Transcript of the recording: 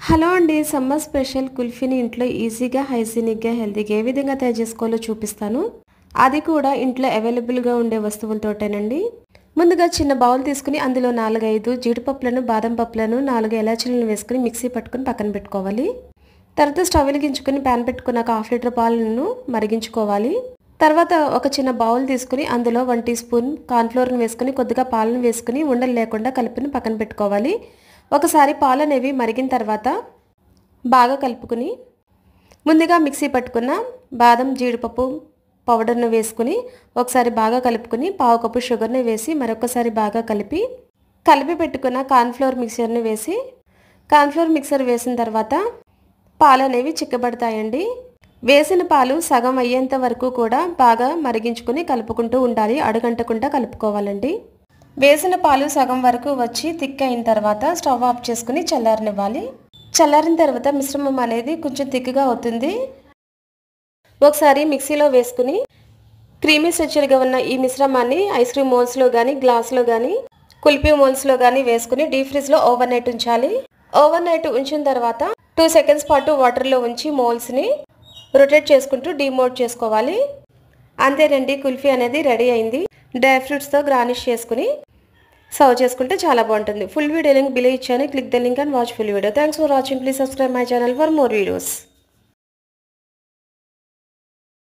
Hello అండి. Summer special కుల్ఫీని ఇంట్లో ఈజీగా, హైజీనిక్‌గా, హెల్తీగా ఏ విధంగా తయారు చేసుకోవాలో చూపిస్తాను. అది కూడా ఇంట్లో అవైలబుల్‌గా ఉండే వస్తువులతోటేనండి. ముందుగా చిన్న బౌల్ తీసుకుని అందులో 4, 5 జీడిపప్పులను, బాదం పప్పులను, 4 ఇలాచీలను వేసుకొని మిక్సీ పట్టుకొని పక్కన పెట్టుకోవాలి. తర్వాత స్టవ్ వెలిగించుకొని పాన్ పెట్టుకున్నాక 1/2 లీటర్ పాలను మరిగించుకోవాలి. తర్వాత ఒక చిన్న బౌల్ తీసుకుని అందులో 1 టీ స్పూన్ కార్న్‌ఫ్లోర్‌ని వేసుకొని కొద్దిగా పాలను వేసుకొని ఉండలు లేకుండా కలుపుకొని పక్కన పెట్టుకోవాలి. ఒకసారి పాలనేవి మరిగిన తర్వాత బాగా కలుపుకుని ముందుగా మిక్సీ పట్టుకున్న బాదం జీడిపప్పు పౌడర్ను వేసుకుని ఒకసారి బాగా కలుపుకుని పావు కప్పు షుగర్ని వేసి మరొకసారి బాగా కలిపి పెట్టుకున్న కార్న్‌ఫ్లోర్ మిక్చర్ని వేసి కార్న్‌ఫ్లోర్ మిక్సర్ వేసిన తర్వాత పాలు అనేవి చిక్కబడతాయండి. వేసిన పాలు సగం అయ్యేంత వరకు కూడా బాగా మరిగించుకుని కలుపుకుంటూ ఉండాలి. అడుగంటకుండా కలుపుకోవాలండి. వేసిన పాలు సగం వరకు వచ్చి థిక్ అయిన తర్వాత స్టవ్ ఆఫ్ చేసుకుని చల్లారనివ్వాలి. చల్లారిన తర్వాత మిశ్రమం అనేది కొంచెం థిక్గా అవుతుంది. ఒకసారి మిక్సీలో వేసుకుని క్రీమీ స్ట్రక్చర్గా ఉన్న ఈ మిశ్రమాన్ని ఐస్ క్రీమ్ మోల్స్లో కానీ, గ్లాస్లో కానీ, కుల్ఫీ మోల్స్లో కానీ వేసుకుని డీప్ ఫ్రిడ్జ్లో ఓవర్ నైట్ ఉంచాలి. ఓవర్ నైట్ ఉంచిన తర్వాత 2 సెకండ్స్ పాటు వాటర్లో ఉంచి మోల్స్ని రొటేట్ చేసుకుంటూ డీమోల్డ్ చేసుకోవాలి. అంతేనండి, కుల్ఫీ అనేది రెడీ అయింది. డ్రై ఫ్రూట్స్తో గార్నిష్ చేసుకుని సర్వ్ చేసుకుంటే చాలా బాగుంటుంది. ఫుల్ వీడియో లింక్ బిలో ఇచ్చాను. Click the link and watch full video. Thanks for watching. Please subscribe my channel for more videos.